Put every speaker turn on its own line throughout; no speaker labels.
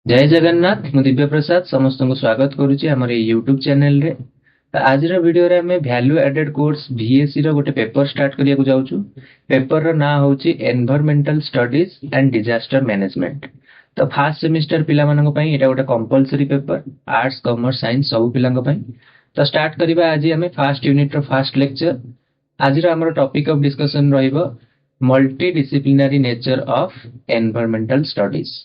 जय जगन्नाथ मु दिव्य प्रसाद समस्त को स्वागत करुच्ची आम यूट्यूब चैनल रे। तो आज वीडियो रे हमें वैल्यू एडेड कोर्स VSc रो गोटे पेपर स्टार्ट करिया को जाउछु। पेपर रो ना होची environmental studies and disaster management. तो फर्स्ट सेमिस्टर पिला मानन पई एटा गोटे compulsory paper, arts commerce science सब पिला पई। तो स्टार्ट करिबा आज हमें फर्स्ट यूनिट रो फर्स्ट लेक्चर। आज रो हमर टॉपिक ऑफ डिस्कशन रहइबो multi disciplinary nature of environmental studies.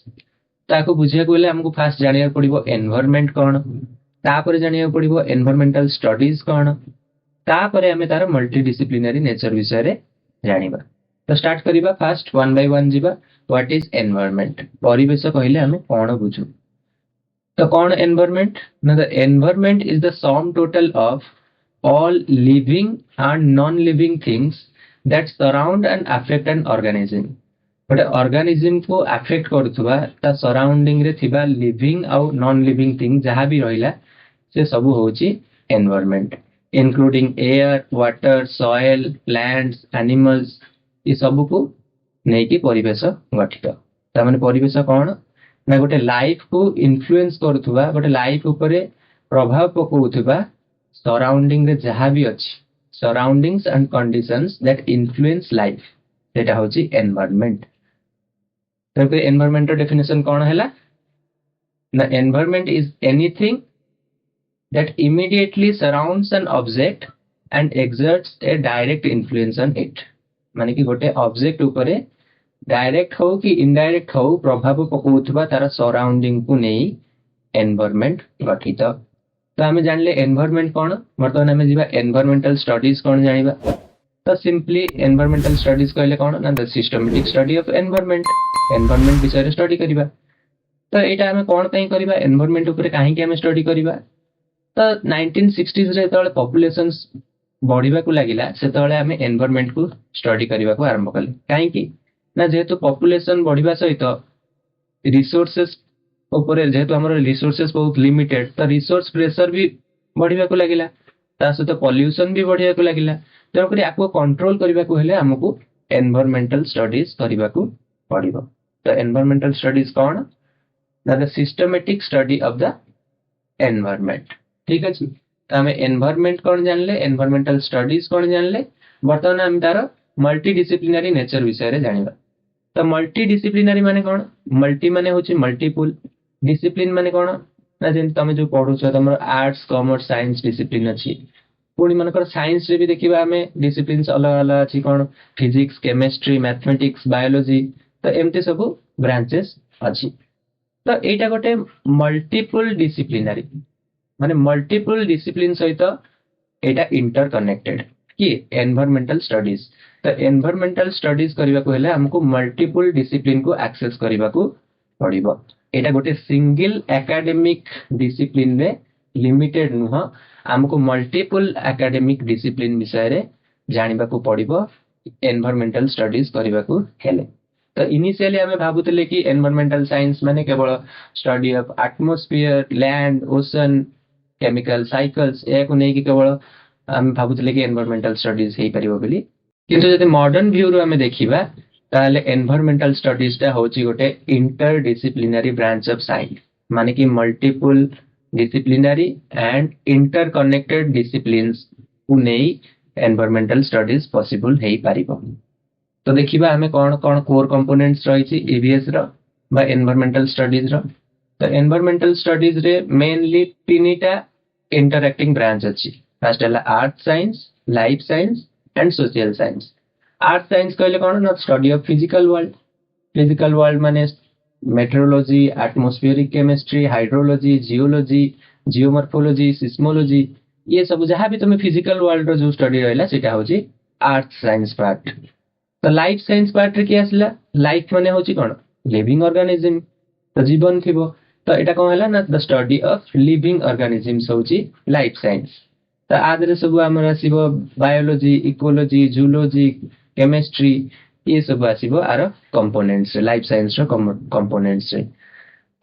ताको बुझिया को ले हमको फास्ट जानिया पड़िबो एनवायरनमेंट कोन, तापर जानिया पड़िबो एनवायरमेंटल स्टडीज कोन, तापर हमें तार मल्टी डिसिप्लिनरी नेचर विषय रे जानिबा। तो स्टार्ट करिबा फास्ट वन बाय वन जिबा। What is environment? परिवेश कहले हमें कोन बुझू। तो कोन एनवायरनमेंट ना, the environment is the sum total of all living and non living things that surround and affect an organism. गोटे ऑर्गेनिज्म को अफेक्ट करुवा ता सराउंडिंग रे थिबा लिविंग आउ नॉन लिविंग थिंग जहाँ भी रहिला से सब होची environment, including air, water, soil, plants, animals. ये सब को नेकी परिवेश गठित। ता माने परिवेश कोन ना, गोटे लाइफ को इन्फ्लुएंस करुवा, गोटे लाइफ ऊपर प्रभाव पकाउथुबा सराउंडिंग रे जहाँ भी अछि, surroundings and conditions that influence life, सेटा होची एनवायरनमेंट। तो एनवायरमेंट डेफिनेशन कौन है ना, environment is anything that immediately surrounds an object and exerts A direct influence on it. माने कि गोटे ऑब्जेक्ट ऊपर डायरेक्ट हो कि इनडायरेक्ट हो प्रभाव पकाउथबा तार सराउंडिंग को नहीं एनवायरमेंट गठित। तो आम जानले एनवायरमेंट कौन। बर्तमान आम जा एनवायरमेंटल स्टडीज कौन जानिबा। तो सिंपली एनवायरमेंटल स्टडीज कहले कौन ना, the systematic study of environment. Environment विषय स्टडी करिबा। तो एटा हमें कोन पई करिबा, एनवायरमेंट ऊपर काहे कि हमें स्टडी करिबा। तो 1960s रे तळे पॉपुलेशंस बढ़िबा को लागिला, से तळे हमें एनवायरमेंट को स्टडी करिबा को आरंभ कले। काहे कि ना, जेहेतु पॉपुलेशन बढ़िबा सहित रिसोर्सेस ऊपर, जेहेतु हमर रिसोर्सेस बहुत लिमिटेड, तो रिसोर्स प्रेशर भी बढ़िबा को लागिला, ता सहित पॉल्यूशन भी बढ़िबा को लागिला। तेणुक आपको कंट्रोल करने को हेले हमको एनवायरमेंटल स्टडीज करने को पड़िबो। तो एनवायरमेंटल स्टडीज कौन ना, the systematic study of the environment. ठीक अछि। तो हमें एनवायरमेंट कौन जानले, एनवायरमेंटल स्टडीज कौन जानले। बर्तमान हम तार मल्टी डिसिप्लिनरी नेचर विषय रे जानिबा। तो मल्टी डिसिप्लिनरी माने कौन, मल्टी माने होची मल्टीपल, डिसिप्लिन माने कौन ना, जेन तमे जो पढुछ तमर आर्ट्स कॉमर्स साइंस डिसिप्लिन अछि। पुणी मनकर साइंस रे भी देखिबा हमें डिसिप्लिन अलग अलग अछि, कौन फिजिक्स, केमिस्ट्री, मैथमेटिक्स, बायोलॉजी। तो एमती सब ब्रांचेस अछि। तो एटा गोटे मल्टीपल डिसिप्लिनरी माने मल्टीपल डिसिप्लिन सहित एटा इंटर कनेक्टेड कि एनवायरमेंटल स्टडीज। तो एनवायरमेंटल स्टडीज करबा को हेले हमको मल्टीपल डिसिप्लिन को एक्सेस करबा को पड़िबो। एटा गोटे सिंगल एकेडमिक डिसिप्लिन रे लिमिटेड नुह, हमको मल्टीपल एकेडमिक डिसिप्लिन विषय रे जानिबा को पड़िबो एनवायरमेंटल स्टडीज करबा को हेले। तो इनिशियली हमें भाबुतले कि एनवायरमेंटल साइंस माने केवल study of atmosphere, land, ocean, chemical cycles ए को नै कि केवल हम भाबुतले कि एनवायरमेंटल स्टडीज हेई परिबो बोली। किंतु जदि मॉडर्न व्यू रो हमें देखिबा ताले एनवायरमेंटल स्टडीज टा होची गोटे inter disciplinary branch of science. माने कि multiple disciplinary and inter connected disciplines को नहीं एनवायरमेंटल स्टडीज पॉसिबल हेई परिबो। तो देखिबा हमें कौन कौन कोर कंपोनेंट्स रही EVS रो बा एनवायरमेंटल स्टडीज रो। तो एनवायरमेंटल स्टडीज रे मेनली तीनटा इंटरएक्टिंग ब्रांच अछि। फर्स्ट है आर्थ science, life science and social science. आर्थ साइंस कहले कौन ना, study of physical world. Physical world माने metrology, atmospheric chemistry, hydrology, geology, geomorphology, seismology, ये सब जहाँ भी तुम्हें फिजिकल वर्ल्ड रो जो स्टडी रहला सेटा होची आर्थ साइंस पार्ट। तो लाइफ साइंस पार्ट रे कि आसला, लाइफ माने होची कोन लिविंग ऑर्गेनिज्म, तो जीवन थिबो। तो एटा कोन हला ना, the study of living organisms होची लाइफ साइंस। तो आदरे सब हमर आसीबो बायोलॉजी, इकोलॉजी, जूलॉजी, केमिस्ट्री, ये सब आसीबो आरो कंपोनेंट्स लाइफ साइंस रो कंपोनेंट्स रे।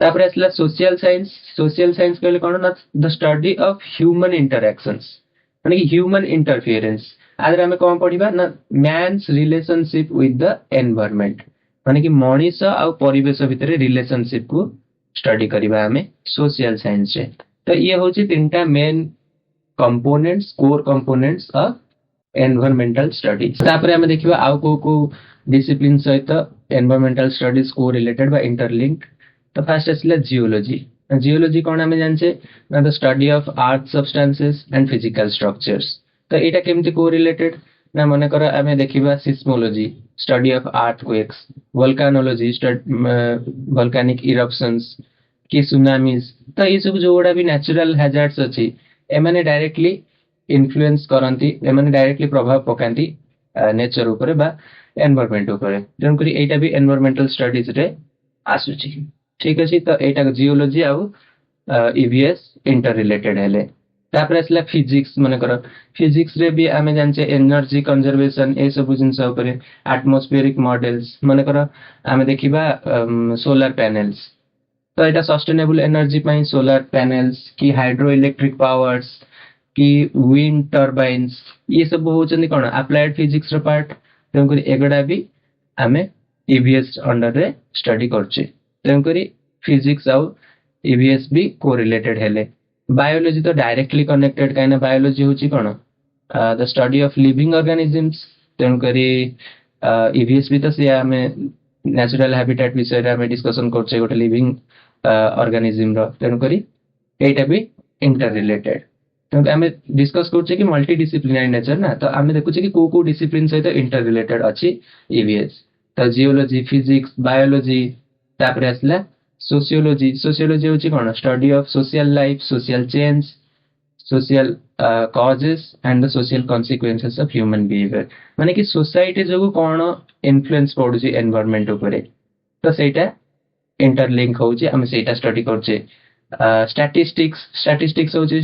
तापर आसला सोशल साइंस। सोशल साइंस कहले कोन ना, the study of human interactions माने कि ह्यूमन इंटरफेरेंस। आदरे हमें कौन पढ़िबा ना, man's relationship with the environment माने कि मनीष आ परिवेश भितर रिलेशनशिप को स्टडी करिबा हमें सोशल साइंस रे। तो ये होची तीनटा main components core components of environmental studies. तापर हमें देखिबा आउ को डिसिप्लिन सहित एनवायरमेंटल स्टडीज को रिलेटेड बा इंटरलिंक्ड। तो फर्स्ट आसला जियोलॉजी। जियोलॉजी कौन हमें जानचे ना the study of earth substances and physical structures. तो एटा केमती को रिलेटेड ना मन कर हमें देखिबा seismology study of earthquakes, volcanology volcanic eruptions कि सुनामीज। तो ये सब जो गुड़ा भी नेचुरल हैजार्ड्स अछि एमाने डायरेक्टली इन्फ्लुएंस करंती, एमाने डायरेक्टली प्रभाव पकांती नेचर ऊपर बा एनवायरनमेंट ऊपर। जन करी एटा भी एनवायरमेंटल स्टडीज रे आसुची। ठीक अछि। तो एटा जियोलॉजी आ ईवीएस इंटर रिलेटेड हेले। तापर आसला फिजिक्स मन कर फिजिक्स रे भी आमे जानचे एनर्जी कंजर्वेशन ए सब जिंस ऊपर एटमॉस्फेरिक मॉडल्स मन कर आमे देखिबा सोलर पैनल्स। तो एटा सस्टेनेबल एनर्जी पाई सोलर पैनल्स की हाइड्रो इलेक्ट्रिक पावर्स की विंड टर्बाइन्स ये सब होचंदी कोन अप्लाइड फिजिक्स रो पार्ट। तेनकरी एगडा भी आमे ईवीएस अंडर रे स्टडी करछे। तेनकरी फिजिक्स आ ईवीएस भी कोरिलेटेड हेले। बायोलॉजी तो डायरेक्टली कनेक्टेड काइना बायोलॉजी होची कोन the study of living organisms. तेनकरी ईवीएस भी तो से आमे नेचुरल हैबिटेट विषय रे आमे डिस्कशन करछे गोटे लिविंग ऑर्गेनिज्म रो। तेनकरी एटा भी इंटर रिलेटेड। तो आमे डिस्कस करछे कि मल्टी डिसिप्लिनरी नेचर ना। तो आमे देखुछे कि को डिसिप्लिन सहित इंटर रिलेटेड अछि ईवीएस। तो जियोलॉजी फिजिक्स बायोलॉजी तापर आसला सोशियोलॉजी। सोशियोलॉजी होची कोन study of social life social change social causes and the social consequences of human behaviour. माने कि सोसाइटी जो कोन इन्फ्लुएंस पडुची एनवायरनमेंट ऊपर। तो सेटा इंटरलिंक होची हम सेटा स्टडी करछे। स्टैटिस्टिक्स स्टैटिस्टिक्स होची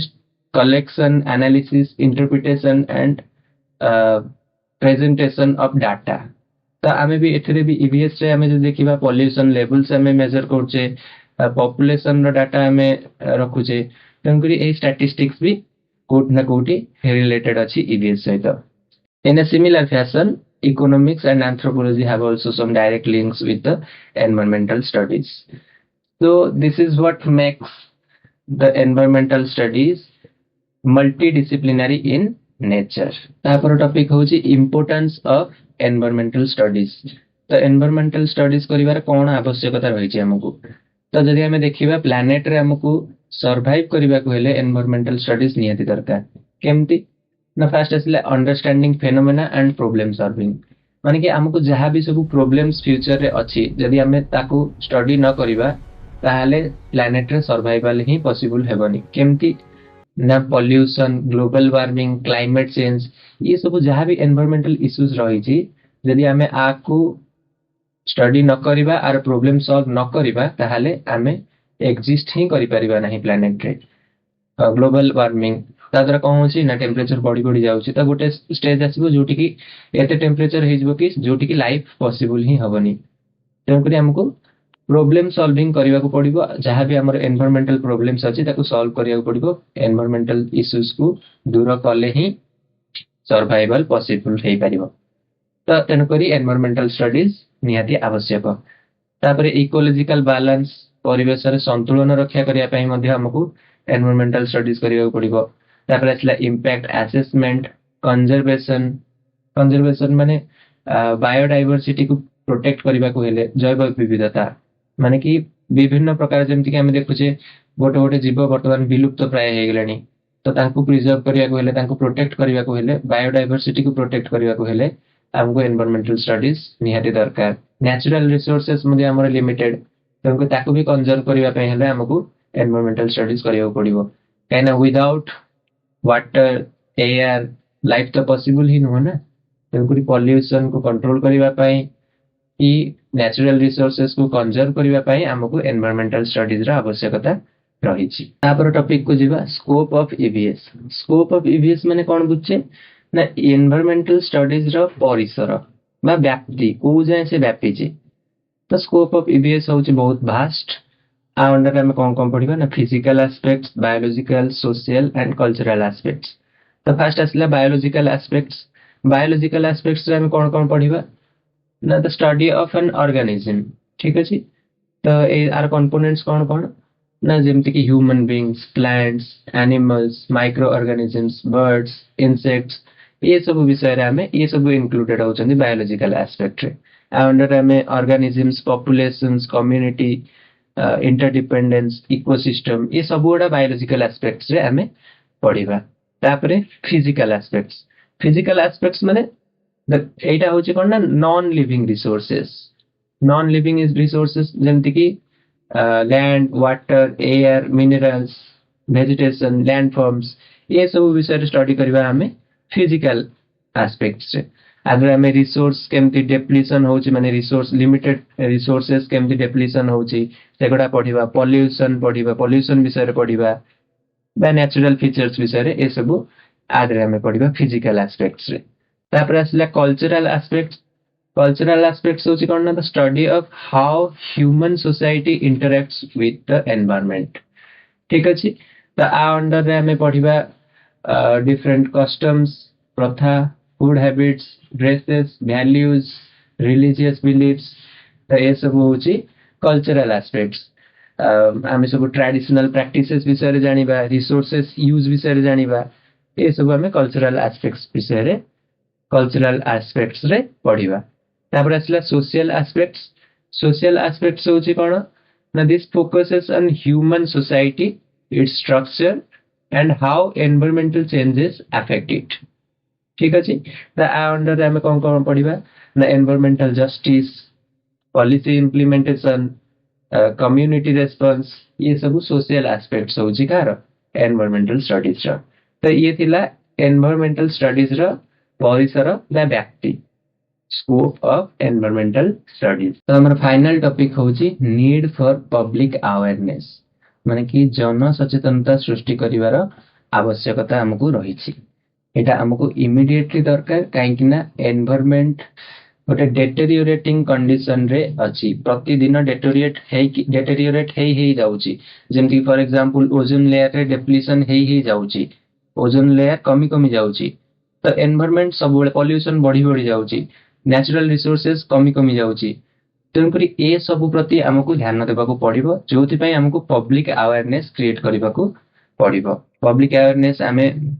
collection analysis interpretation and presentation of data. तो आमे भी एथरे भी ईवीएस रे आमे जो देखिबा पॉल्यूशन लेवल्स आमे मेजर करछे पॉपुलेशन रो डाटा आमे रखुछे। तेनकरी ए स्टैटिस्टिक्स भी कोट ना कोटी रिलेटेड अछि ईवीएस सहित। In a similar fashion, economics and anthropology have also some direct links with the environmental studies. So this is what makes the environmental studies multidisciplinary in nature. तापर topic होची importance of environmental studies. तो environmental studies करिवार कोन आवश्यकता रहिछि हमकु। तो जदि हमें देखिबा planet रे हमकु सर्वाइव करिबा को हेले एनवायरमेंटल स्टडीज नियति दरकार। केमती ना फर्स्ट आसला understanding phenomena and problem solving. माने कि हमकु जहां भी सब प्रॉब्लम्स फ्यूचर रे अछि जदि हमें ताकू स्टडी न करिबा ताहाले प्लैनेट रे सर्वाइवल ही पॉसिबल हेबनी। केमती ना pollution global warming climate change ये सब जहां भी एनवायरमेंटल इश्यूज रही छी जदि हमें आकू स्टडी न करिबा आर प्रॉब्लम सॉल्व न करिबा ताहाले हमें एग्जिस्ट ही करि परिबा नहीं प्लैनेट रे। ग्लोबल वार्मिंग तादरा कौन होची ना टेम्परेचर बढ़ी बढ़ी जाउची। तो गोटे स्टेज आसीबो जोटी की एते टेम्परेचर हेजबो कि जोटी की लाइफ पॉसिबल ही हबनी। तेनकरी हमको प्रॉब्लम सॉल्विंग करिवा को पड़िबो जहां भी हमर एनवायरमेंटल प्रॉब्लम्स अछि ताको सॉल्व करिया को पड़िबो। एनवायरमेंटल इश्यूज को दूर कले ही सर्वाइवल पॉसिबल हे परिबो। तो तेनकरी एनवायरमेंटल स्टडीज निहाती आवश्यक। तापर इकोलॉजिकल बैलेंस परिवेश रे संतुलन रक्षा करिया पई मध्ये हमकु एनवायरमेंटल स्टडीज करिया को पड़िबो। तापर असला इंपैक्ट असेसमेंट कंजर्वेशन कंजर्वेशन माने बायोडायवर्सिटी को प्रोटेक्ट करिबा को हेले जैव विविधता माने कि विभिन्न प्रकार जेमति कि हम देखुचे गोटे गोटे जीव वर्तमान विलुप्त प्राय हे गेलानी। तो तांको प्रिजर्व करिया को हेले तांको प्रोटेक्ट करिया को हेले बायोडायवर्सिटी को प्रोटेक्ट करिया को हेले हमको एनवायरमेंटल स्टडीज निहाती दरकार। नेचुरल रिसोर्सेस मध्ये हमर लिमिटेड तांको ताको भी कंजर्व करिया पे हेले हमको एनवायरमेंटल स्टडीज करिया को पड़िबो। काइना विदाउट वाटर एयर लाइफ तो पॉसिबल ही न हो ना। तेनकरी पॉल्यूशन को कंट्रोल करिवा पई कि नेचुरल रिसोर्सेस को कंजर्व करिवा पई हमको एनवायरमेंटल स्टडीज रा आवश्यकता रही छी। तापर टॉपिक को जीवा scope of EVS. Scope of EVS माने कोन बुझे ना एनवायरमेंटल स्टडीज रा परिसर बा व्याप्ति को जाय से व्यापी छी। तो स्कोप ऑफ ईवीएस होची बहुत वास्ट। आ अंडर में कौन पढ़िबा ना physical aspects biological social and cultural aspects. तो फर्स्ट आसला बायोलॉजिकल एस्पेक्ट्स। बायोलॉजिकल एस्पेक्ट्स रे हम कौन पढ़िबा ना the study of an organism. ठीक अछि। तो ए आर कंपोनेंट्स कौन कौन ना जेमती कि human beings, plants, animals, micro organisms, birds, insects, ये सब विषय रे हमें ये सब इंक्लूडेड होचंदी बायोलॉजिकल एस्पेक्ट रे। अंडर हमें organisms, populations, community, interdependence, ecosystem, ये सब गुड़ा बायोलॉजिकल एस्पेक्ट्स रे हमें पढ़िबा। तापरे फिजिकल एस्पेक्ट्स, फिजिकल एस्पेक्ट्स माने एटा होची कोन ना non living resources, non living is resources जेमती कि land, water, air, minerals, vegetation, landforms, ये सब विषय स्टडी करबा हमें फिजिकल एस्पेक्ट्स रे। अगर हमें रिसोर्स केमती डेप्लीशन होची माने रिसोर्स लिमिटेड रिसोर्सेस केमती डेप्लीशन होची सेगुडा पढ़िबा, पॉल्यूशन पढ़िबा, पॉल्यूशन विषय रे पढ़िबा, बा नेचुरल फीचर्स विषय रे ए सब आदरे हमें पढ़िबा फिजिकल एस्पेक्ट्स रे। तापर आसला कल्चरल एस्पेक्ट्स, कल्चरल एस्पेक्ट्स होची कोन ना the study of how human society interacts with the environment. ठीक अछि, तो आ अंडर रे हमें पढ़िबा डिफरेंट कस्टम्स, प्रथा, food habits, dresses, values, religious beliefs, तो ये सब होची कल्चरल एस्पेक्ट्स। आमे सब ट्रेडिशनल प्रैक्टिसेस विषय रे जानिबा, रिसोर्सेस यूज विषय रे जानिबा, ये सब हमें कल्चरल एस्पेक्ट्स विषय रे कल्चरल एस्पेक्ट्स रे पढ़िबा। तापर आसला सोशल एस्पेक्ट्स, सोशल एस्पेक्ट्स होची कोन ना this focuses on human society, its structure and how environmental changes affect it. ठीक अछि, त आ अंडर रे हमें कोन कोन पढ़िबा ना environmental justice, policy implementation, community response, ये सब सोशल एस्पेक्ट्स होची कार एनवायरमेंटल स्टडीज रा। तो ये थिला एनवायरमेंटल स्टडीज रा परिसर बा व्याप्ति, स्कोप ऑफ एनवायरमेंटल स्टडीज। तो हमर फाइनल टॉपिक होची नीड फॉर पब्लिक अवेयरनेस, माने कि जन सचेतनता सृष्टि करिवार आवश्यकता हमकु रहिछि। एटा हमकु इमीडिएटली दरकार काहे कि ना एनवायरनमेंट गोटे डेटेरियोरेटिंग कंडीशन रे अछि, प्रतिदिन डेटेरियोरेट हेई जाउची। जेमति फॉर एग्जांपल ओजोन लेयर रे डिप्लीशन हेई जाउची, ओजोन लेयर कमी कमी जाउची, तो एनवायरनमेंट सब बेले पॉल्यूशन बढ़ी बढ़ी जाउची, नेचुरल रिसोर्सेस कमी कमी जाउची। तेणुकरी ए सब प्रति हमकु ध्यान देबाकू पड़िबो, जोथि पई हमकु पब्लिक अवेयरनेस क्रिएट करबाकू पड़िबो। पब्लिक अवेयरनेस हमें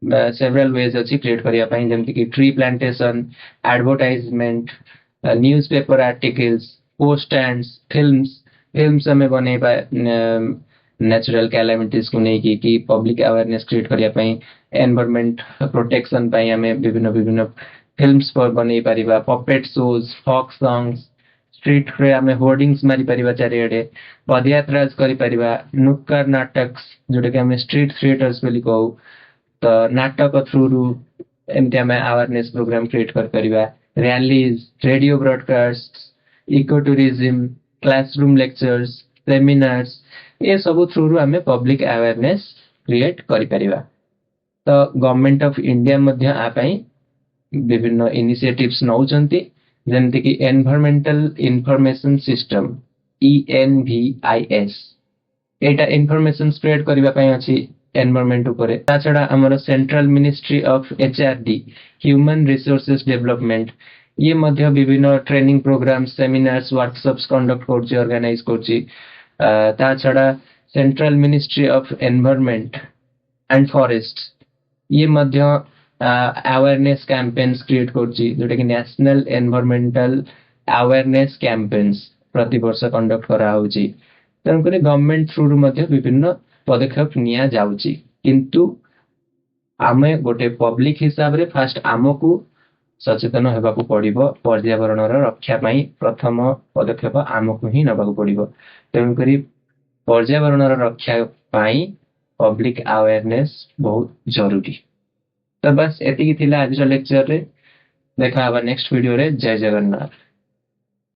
सेवरल वेज अच्छी क्रिएट करिया पई, जेमति कि tree plantation, advertisement, newspaper articles, posters, films हमें बनेबा नेचुरल कैलामिटीज को नहीं कि पब्लिक अवेयरनेस क्रिएट करिया पई, एनवायरनमेंट प्रोटेक्शन पई हमें विभिन्न विभिन्न फिल्म्स पर बनै परिबा, puppet shows, folk songs, street रे हमें होर्डिंग्स मारी परिबा चारिआडे, पदयात्रा करि परिबा, नुक्कड़ नाटक जोटा कि हमें स्ट्रीट थिएटर्स बोली कहू, तो नाटक थ्रू रु एमती हमें अवेयरनेस प्रोग्राम क्रिएट कर परिबा, rallies, radio broadcast, eco tourism, classroom lectures, seminars, ये सब थ्रू रु हमें पब्लिक अवेयरनेस क्रिएट करि परिबा। तो गवर्नमेंट ऑफ इंडिया मध्य आ पई विभिन्न इनिशिएटिव्स नौचंती, जेमति कि एनवायरमेंटल इंफॉर्मेशन सिस्टम ENVIS, एटा इंफॉर्मेशन स्प्रेड करिबा पई अछि एनवायरमेंट उपरे। ता छडा हमर central ministry of HRD human resources development, ये मध्य विभिन्न training programmes, seminars, workshops conduct करछि, ऑर्गेनाइज करछि। ता छडा central ministry of environment and forest, ये मध्य अवेयरनेस कैंपेन्स क्रिएट करछि, जोटा कि नेशनल एनवायरमेंटल अवेयरनेस कैंपेन्स प्रति वर्ष कंडक्ट करा होछि। तेणुकरी गवर्नमेंट थ्रू मध्य विभिन्न पदक्षेप निया जाउछि, किंतु आमे गोटे पब्लिक हिसाब रे फास्ट आमको सचेतन हेबाकू पड़िबो, पर्यावरणर रक्षा पई प्रथम पदक्षेप आमको ही नबाकू पड़िबो। तेणुकरी पर्यावरणर रक्षा पई पब्लिक अवेयरनेस बहुत जरूरी। तो बस एतिकी थिला आज लेक्चर रे, देखा हबा नेक्स्ट वीडियो रे। जय जगन्नाथ।